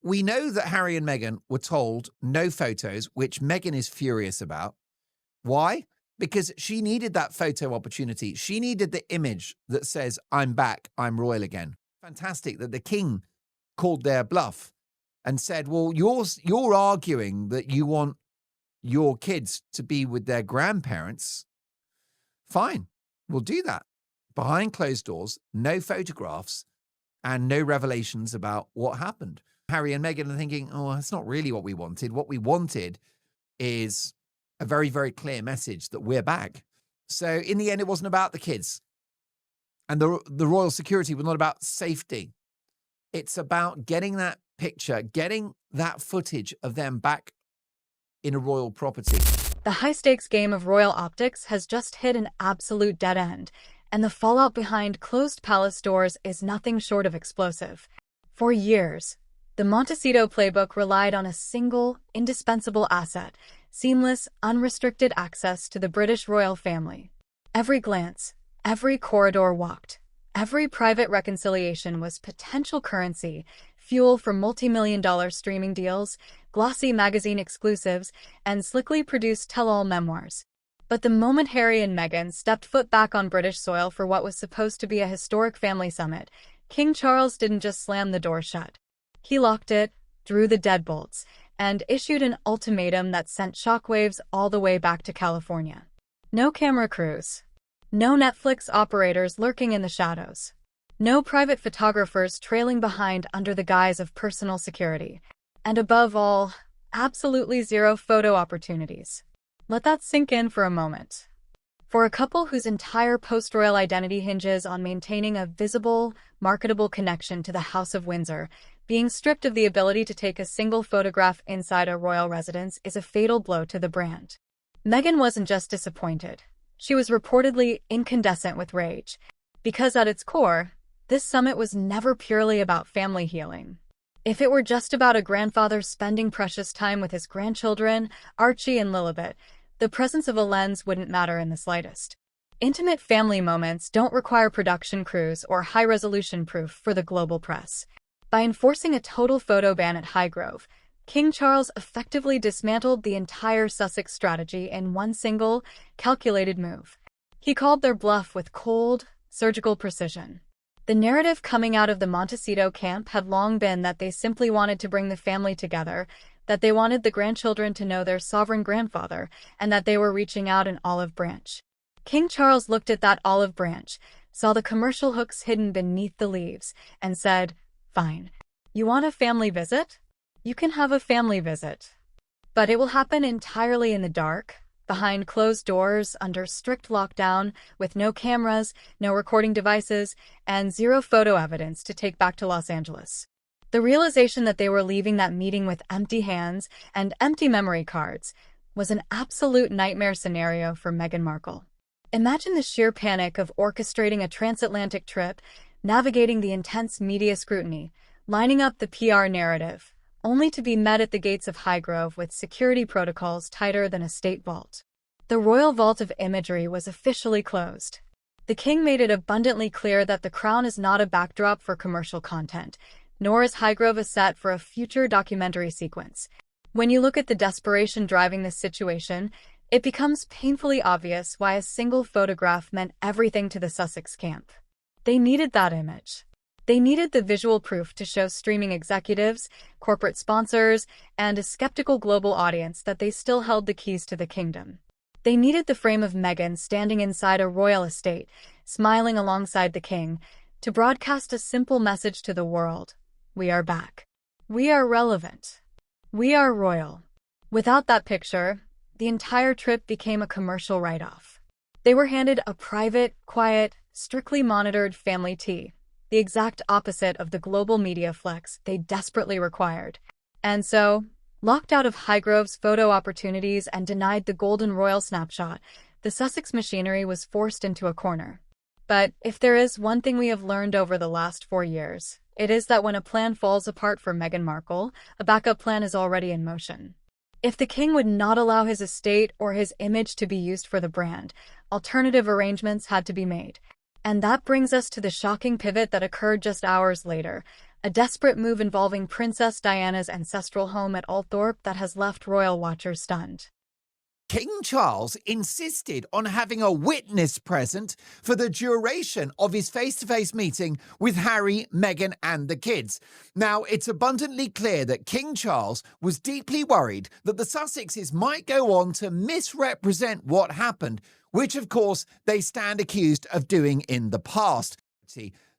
we know that Harry and Meghan were told no photos, which Meghan is furious about. Why? Because she needed that photo opportunity. She needed the image that says, I'm back, I'm royal again. Fantastic that the king called their bluff and said, well, you're arguing that you want your kids to be with their grandparents. Fine, we'll do that. Behind closed doors, no photographs, and no revelations about what happened. Harry and Meghan are thinking, oh, that's not really what we wanted. What we wanted is a very, very clear message that we're back. So in the end, it wasn't about the kids. And the royal security was not about safety. It's about getting that picture, getting that footage of them back in a royal property. The high-stakes game of royal optics has just hit an absolute dead end, and the fallout behind closed palace doors is nothing short of explosive. For years, the Montecito playbook relied on a single, indispensable asset: seamless, unrestricted access to the British royal family. Every glance, every corridor walked, every private reconciliation was potential currency, fuel for multi-million-dollar streaming deals, glossy magazine exclusives, and slickly produced tell-all memoirs. But the moment Harry and Meghan stepped foot back on British soil for what was supposed to be a historic family summit, King Charles didn't just slam the door shut. He locked it, drew the deadbolts, and issued an ultimatum that sent shockwaves all the way back to California. No camera crews. No Netflix operators lurking in the shadows. No private photographers trailing behind under the guise of personal security. And above all, absolutely zero photo opportunities. Let that sink in for a moment. For a couple whose entire post-royal identity hinges on maintaining a visible, marketable connection to the House of Windsor, being stripped of the ability to take a single photograph inside a royal residence is a fatal blow to the brand. Meghan wasn't just disappointed. She was reportedly incandescent with rage. Because at its core, this summit was never purely about family healing. If it were just about a grandfather spending precious time with his grandchildren, Archie and Lilibet, the presence of a lens wouldn't matter in the slightest. Intimate family moments don't require production crews or high-resolution proof for the global press. By enforcing a total photo ban at Highgrove, King Charles effectively dismantled the entire Sussex strategy in one single, calculated move. He called their bluff with cold, surgical precision. The narrative coming out of the Montecito camp had long been that they simply wanted to bring the family together, that they wanted the grandchildren to know their sovereign grandfather, and that they were reaching out an olive branch. King Charles looked at that olive branch, saw the commercial hooks hidden beneath the leaves, and said, "Fine. You want a family visit? You can have a family visit. But it will happen entirely in the dark, behind closed doors, under strict lockdown, with no cameras, no recording devices, and zero photo evidence to take back to Los Angeles." The realization that they were leaving that meeting with empty hands and empty memory cards was an absolute nightmare scenario for Meghan Markle. Imagine the sheer panic of orchestrating a transatlantic trip, navigating the intense media scrutiny, lining up the PR narrative, only to be met at the gates of Highgrove with security protocols tighter than a state vault. The royal vault of imagery was officially closed. The king made it abundantly clear that the crown is not a backdrop for commercial content, nor is Highgrove a set for a future documentary sequence. When you look at the desperation driving this situation, it becomes painfully obvious why a single photograph meant everything to the Sussex camp. They needed that image. They needed the visual proof to show streaming executives, corporate sponsors, and a skeptical global audience that they still held the keys to the kingdom. They needed the frame of Meghan standing inside a royal estate, smiling alongside the king, to broadcast a simple message to the world. We are back. We are relevant. We are royal. Without that picture, the entire trip became a commercial write-off. They were handed a private, quiet, strictly monitored family tea, the exact opposite of the global media flex they desperately required. And so, locked out of Highgrove's photo opportunities and denied the golden royal snapshot, the Sussex machinery was forced into a corner. But if there is one thing we have learned over the last 4 years, it is that when a plan falls apart for Meghan Markle, a backup plan is already in motion. If the king would not allow his estate or his image to be used for the brand, alternative arrangements had to be made. And that brings us to the shocking pivot that occurred just hours later. a desperate move involving Princess Diana's ancestral home at Althorp that has left royal watchers stunned. King Charles insisted on having a witness present for the duration of his face-to-face meeting with Harry, Meghan and the kids. Now, it's abundantly clear that King Charles was deeply worried that the Sussexes might go on to misrepresent what happened, which of course they stand accused of doing in the past.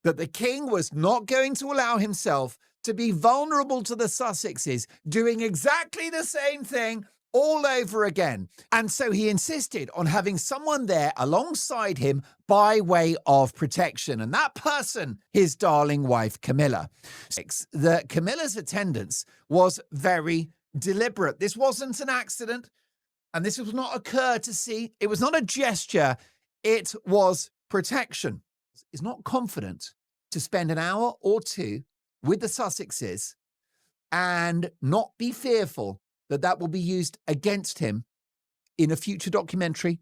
That the king was not going to allow himself to be vulnerable to the Sussexes doing exactly the same thing all over again. And so he insisted on having someone there alongside him by way of protection. And that person, his darling wife, Camilla. That Camilla's attendance was very deliberate. This wasn't an accident. And this was not a courtesy. It was not a gesture. It was protection. Is not confident to spend an hour or two with the Sussexes and not be fearful that that will be used against him in a future documentary,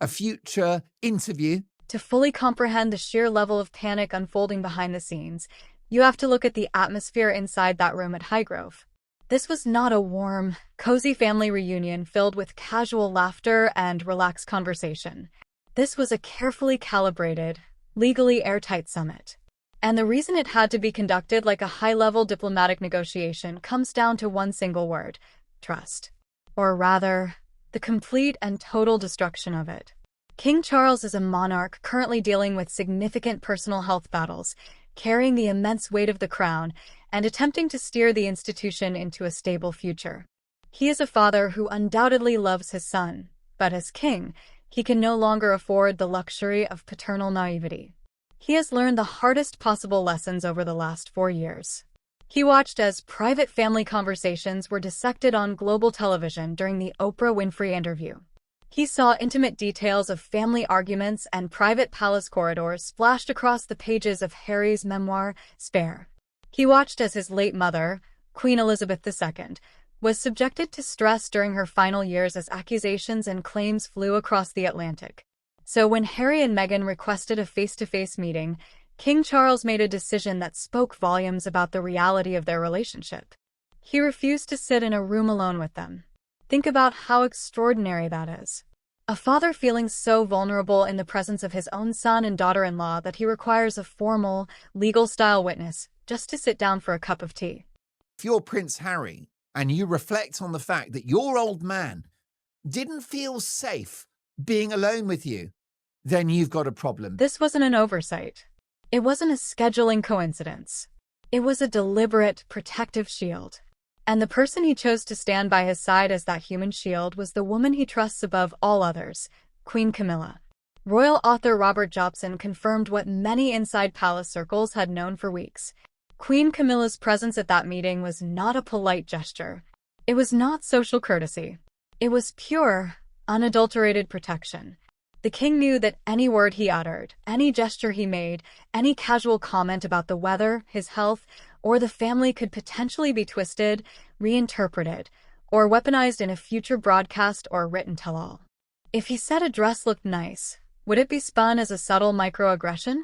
a future interview. To fully comprehend the sheer level of panic unfolding behind the scenes, you have to look at the atmosphere inside that room at Highgrove. This was not a warm, cozy family reunion filled with casual laughter and relaxed conversation. This was a carefully calibrated, legally airtight summit. And the reason it had to be conducted like a high-level diplomatic negotiation comes down to one single word: trust. Or rather, the complete and total destruction of it. King Charles is a monarch currently dealing with significant personal health battles, carrying the immense weight of the crown, and attempting to steer the institution into a stable future. He is a father who undoubtedly loves his son, but as king, he can no longer afford the luxury of paternal naivety. He has learned the hardest possible lessons over the last 4 years. He watched as private family conversations were dissected on global television during the Oprah Winfrey interview. He saw intimate details of family arguments and private palace corridors splashed across the pages of Harry's memoir, Spare. He watched as his late mother, Queen Elizabeth II, was subjected to stress during her final years as accusations and claims flew across the Atlantic. So when Harry and Meghan requested a face-to-face meeting, King Charles made a decision that spoke volumes about the reality of their relationship. He refused to sit in a room alone with them. Think about how extraordinary that is. A father feeling so vulnerable in the presence of his own son and daughter-in-law that he requires a formal, legal-style witness just to sit down for a cup of tea. If you're Prince Harry and you reflect on the fact that your old man didn't feel safe being alone with you, then you've got a problem. This wasn't an oversight. It wasn't a scheduling coincidence. It was a deliberate, protective shield. And the person he chose to stand by his side as that human shield was the woman he trusts above all others, Queen Camilla. Royal author Robert Jobson confirmed what many inside palace circles had known for weeks. Queen Camilla's presence at that meeting was not a polite gesture. It was not social courtesy. It was pure, unadulterated protection. The king knew that any word he uttered, any gesture he made, any casual comment about the weather, his health, or the family could potentially be twisted, reinterpreted, or weaponized in a future broadcast or written tell-all. If he said a dress looked nice, would it be spun as a subtle microaggression?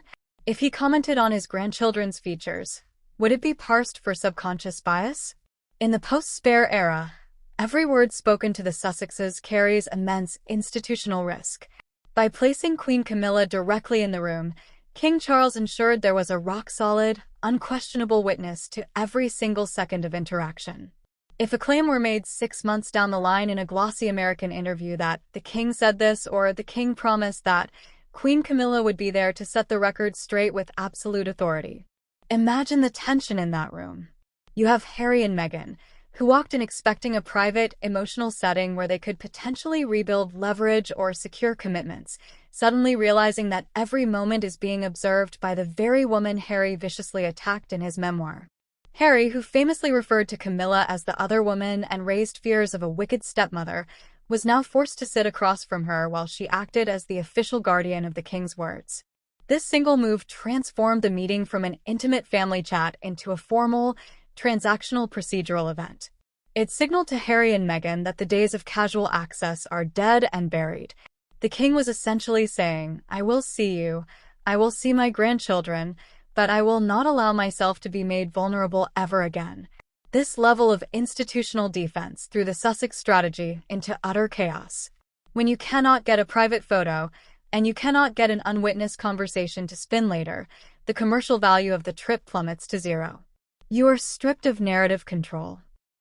If he commented on his grandchildren's features, would it be parsed for subconscious bias? In the post-Spare era, every word spoken to the Sussexes carries immense institutional risk. By placing Queen Camilla directly in the room, King Charles ensured there was a rock-solid, unquestionable witness to every single second of interaction. If a claim were made 6 months down the line in a glossy American interview that the king said this or the king promised that, Queen Camilla would be there to set the record straight with absolute authority. Imagine the tension in that room. You have Harry and Meghan, who walked in expecting a private, emotional setting where they could potentially rebuild leverage or secure commitments, suddenly realizing that every moment is being observed by the very woman Harry viciously attacked in his memoir. Harry, who famously referred to Camilla as the other woman and raised fears of a wicked stepmother, was now forced to sit across from her while she acted as the official guardian of the king's words. This single move transformed the meeting from an intimate family chat into a formal, transactional procedural event. It signaled to Harry and Meghan that the days of casual access are dead and buried. The king was essentially saying, "I will see you, I will see my grandchildren, but I will not allow myself to be made vulnerable ever again. This level of institutional defense threw the Sussex strategy into utter chaos. When you cannot get a private photo, and you cannot get an unwitnessed conversation to spin later, the commercial value of the trip plummets to zero. You are stripped of narrative control.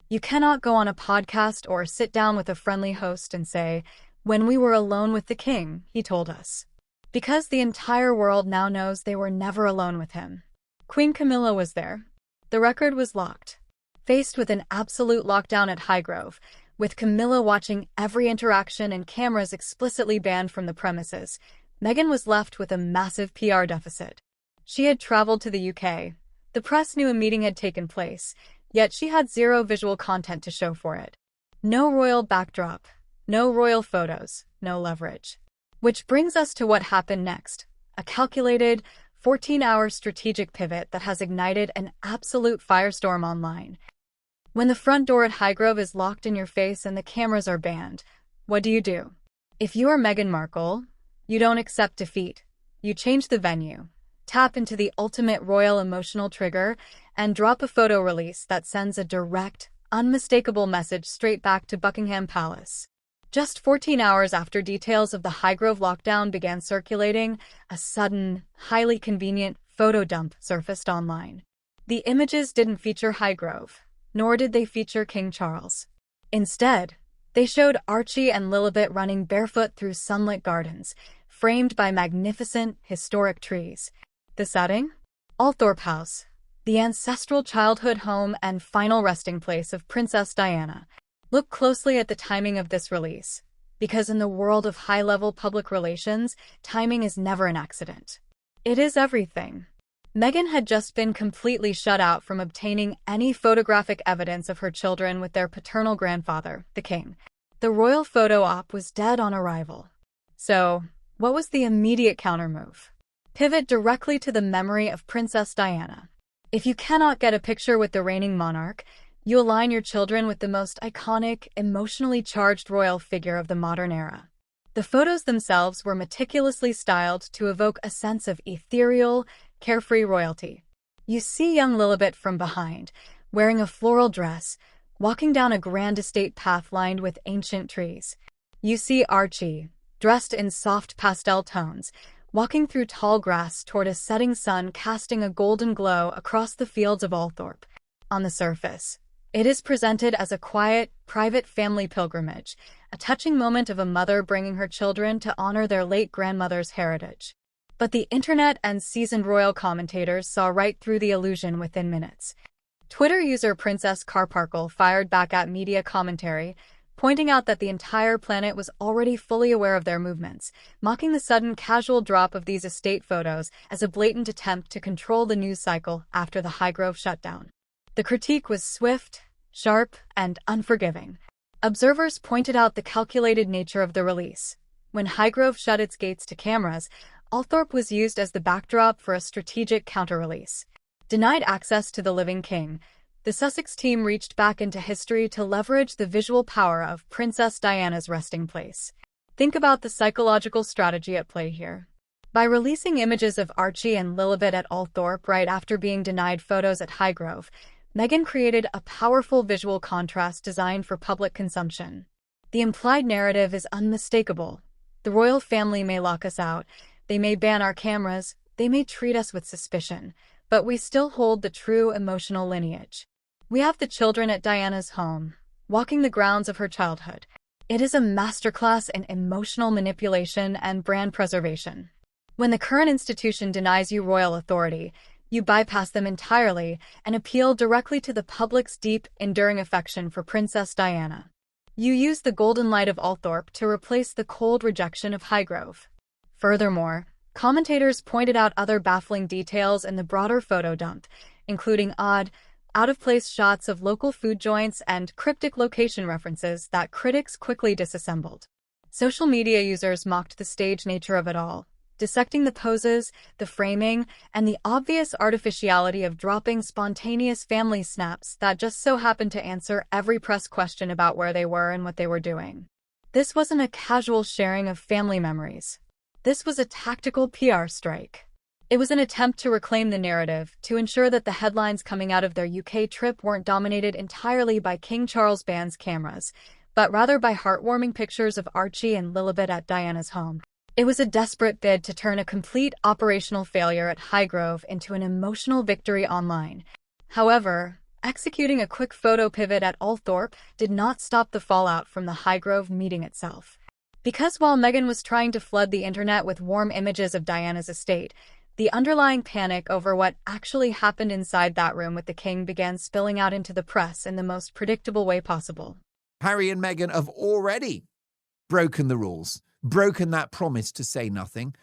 You cannot go on a podcast or sit down with a friendly host and say, "When we were alone with the king, he told us." Because the entire world now knows they were never alone with him. Queen Camilla was there. The record was locked. Faced with an absolute lockdown at Highgrove, with Camilla watching every interaction and cameras explicitly banned from the premises, Meghan was left with a massive PR deficit. She had traveled to the UK. The press knew a meeting had taken place, yet she had zero visual content to show for it. No royal backdrop, no royal photos, no leverage. Which brings us to what happened next, a calculated, 14-hour strategic pivot that has ignited an absolute firestorm online. When the front door at Highgrove is locked in your face and the cameras are banned, what do? If you are Meghan Markle, you don't accept defeat. You change the venue, tap into the ultimate royal emotional trigger, and drop a photo release that sends a direct, unmistakable message straight back to Buckingham Palace. Just 14 hours after details of the Highgrove lockdown began circulating, a sudden, highly convenient photo dump surfaced online. The images didn't feature Highgrove, nor did they feature King Charles. Instead, they showed Archie and Lilibet running barefoot through sunlit gardens, framed by magnificent, historic trees. The setting? Althorp House, the ancestral childhood home and final resting place of Princess Diana. Look closely at the timing of this release, because in the world of high-level public relations, timing is never an accident. It is everything. Meghan had just been completely shut out from obtaining any photographic evidence of her children with their paternal grandfather, the king. The royal photo op was dead on arrival. So, what was the immediate countermove? Pivot directly to the memory of Princess Diana. If you cannot get a picture with the reigning monarch, you align your children with the most iconic, emotionally charged royal figure of the modern era. The photos themselves were meticulously styled to evoke a sense of ethereal, carefree royalty. You see young Lilibet from behind, wearing a floral dress, walking down a grand estate path lined with ancient trees. You see Archie, dressed in soft pastel tones, walking through tall grass toward a setting sun casting a golden glow across the fields of Althorp. On the surface, it is presented as a quiet, private family pilgrimage, a touching moment of a mother bringing her children to honor their late grandmother's heritage. But the internet and seasoned royal commentators saw right through the illusion within minutes. Twitter user Princess Carparkle fired back at media commentary, pointing out that the entire planet was already fully aware of their movements, mocking the sudden casual drop of these estate photos as a blatant attempt to control the news cycle after the Highgrove shutdown. The critique was swift, sharp, and unforgiving. Observers pointed out the calculated nature of the release. When Highgrove shut its gates to cameras, Althorp was used as the backdrop for a strategic counter-release. Denied access to the living king, the Sussex team reached back into history to leverage the visual power of Princess Diana's resting place. Think about the psychological strategy at play here. By releasing images of Archie and Lilibet at Althorp right after being denied photos at Highgrove, Meghan created a powerful visual contrast designed for public consumption. The implied narrative is unmistakable. The royal family may lock us out, they may ban our cameras, they may treat us with suspicion, but we still hold the true emotional lineage. We have the children at Diana's home, walking the grounds of her childhood. It is a masterclass in emotional manipulation and brand preservation. When the current institution denies you royal authority, you bypass them entirely and appeal directly to the public's deep, enduring affection for Princess Diana. You use the golden light of Althorp to replace the cold rejection of Highgrove. Furthermore, commentators pointed out other baffling details in the broader photo dump, including odd, out-of-place shots of local food joints and cryptic location references that critics quickly disassembled. Social media users mocked the staged nature of it all, dissecting the poses, the framing, and the obvious artificiality of dropping spontaneous family snaps that just so happened to answer every press question about where they were and what they were doing. This wasn't a casual sharing of family memories. This was a tactical PR strike. It was an attempt to reclaim the narrative, to ensure that the headlines coming out of their UK trip weren't dominated entirely by King Charles' BANS cameras, but rather by heartwarming pictures of Archie and Lilibet at Diana's home. It was a desperate bid to turn a complete operational failure at Highgrove into an emotional victory online. However, executing a quick photo pivot at Althorp did not stop the fallout from the Highgrove meeting itself. Because while Meghan was trying to flood the internet with warm images of Diana's estate, the underlying panic over what actually happened inside that room with the king began spilling out into the press in the most predictable way possible. Harry and Meghan have already broken the rules, broken that promise to say nothing.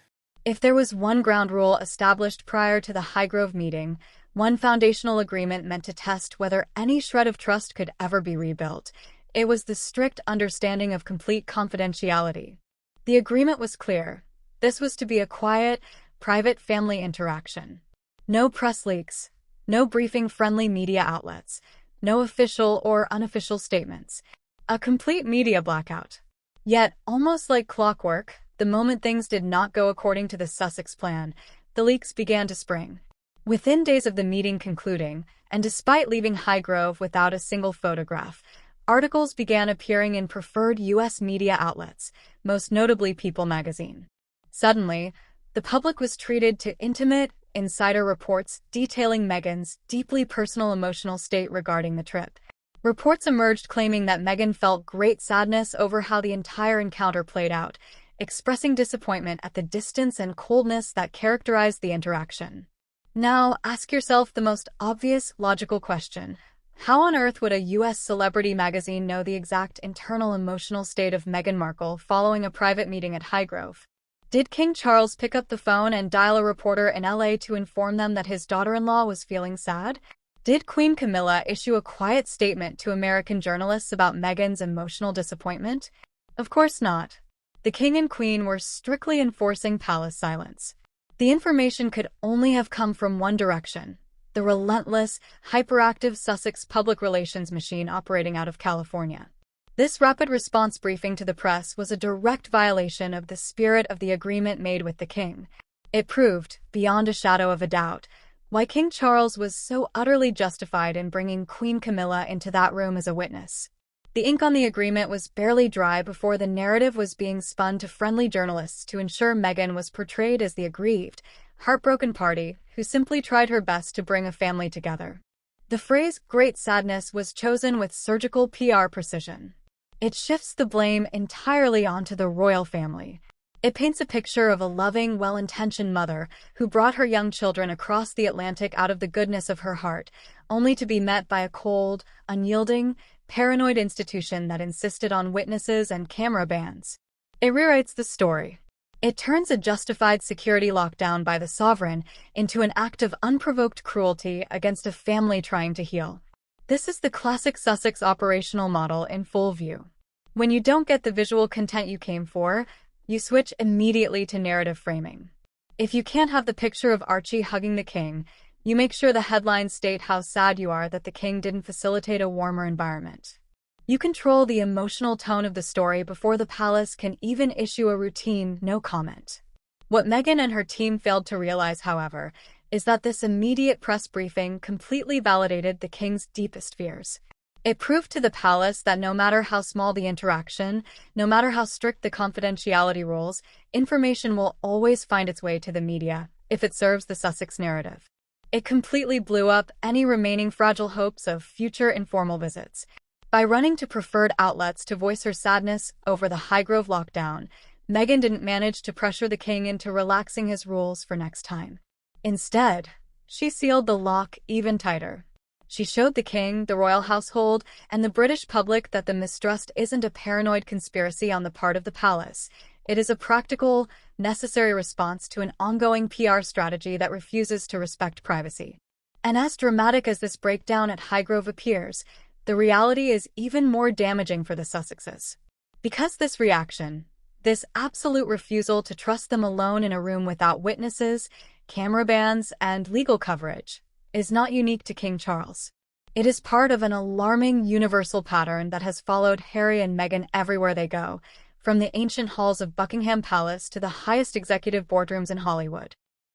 If there was one ground rule established prior to the Highgrove meeting, one foundational agreement meant to test whether any shred of trust could ever be rebuilt, it was the strict understanding of complete confidentiality. The agreement was clear. This was to be a quiet, private family interaction. No press leaks, no briefing-friendly media outlets, no official or unofficial statements. A complete media blackout. Yet, almost like clockwork, the moment things did not go according to the Sussex plan, the leaks began to spring. Within days of the meeting concluding, and despite leaving Highgrove without a single photograph, articles began appearing in preferred U.S. media outlets, most notably People magazine. Suddenly, the public was treated to intimate, insider reports detailing Meghan's deeply personal emotional state regarding the trip. Reports emerged claiming that Meghan felt great sadness over how the entire encounter played out, expressing disappointment at the distance and coldness that characterized the interaction. Now, ask yourself the most obvious, logical question. How on earth would a U.S. celebrity magazine know the exact internal emotional state of Meghan Markle following a private meeting at Highgrove? Did King Charles pick up the phone and dial a reporter in LA to inform them that his daughter-in-law was feeling sad? Did Queen Camilla issue a quiet statement to American journalists about Meghan's emotional disappointment? Of course not. The king and queen were strictly enforcing palace silence. The information could only have come from one direction: the relentless, hyperactive Sussex public relations machine operating out of California. This rapid response briefing to the press was a direct violation of the spirit of the agreement made with the king. It proved, beyond a shadow of a doubt, why King Charles was so utterly justified in bringing Queen Camilla into that room as a witness. The ink on the agreement was barely dry before the narrative was being spun to friendly journalists to ensure Meghan was portrayed as the aggrieved, heartbroken party who simply tried her best to bring a family together. The phrase "great sadness" was chosen with surgical PR precision. It shifts the blame entirely onto the royal family. It paints a picture of a loving, well-intentioned mother who brought her young children across the Atlantic out of the goodness of her heart, only to be met by a cold, unyielding, paranoid institution that insisted on witnesses and camera bans. It rewrites the story. It turns a justified security lockdown by the sovereign into an act of unprovoked cruelty against a family trying to heal. This is the classic Sussex operational model in full view. When you don't get the visual content you came for, you switch immediately to narrative framing. If you can't have the picture of Archie hugging the king, you make sure the headlines state how sad you are that the king didn't facilitate a warmer environment. You control the emotional tone of the story before the palace can even issue a routine no comment. What Meghan and her team failed to realize, however, is that this immediate press briefing completely validated the king's deepest fears. It proved to the palace that no matter how small the interaction, no matter how strict the confidentiality rules, information will always find its way to the media if it serves the Sussex narrative. It completely blew up any remaining fragile hopes of future informal visits. By running to preferred outlets to voice her sadness over the Highgrove lockdown, Meghan didn't manage to pressure the king into relaxing his rules for next time. Instead, she sealed the lock even tighter. She showed the king, the royal household, and the British public that the mistrust isn't a paranoid conspiracy on the part of the palace. It is a practical, necessary response to an ongoing PR strategy that refuses to respect privacy. And as dramatic as this breakdown at Highgrove appears, the reality is even more damaging for the Sussexes. Because this reaction, this absolute refusal to trust them alone in a room without witnesses, camera bans, and legal coverage, is not unique to King Charles. It is part of an alarming universal pattern that has followed Harry and Meghan everywhere they go, from the ancient halls of Buckingham Palace to the highest executive boardrooms in Hollywood.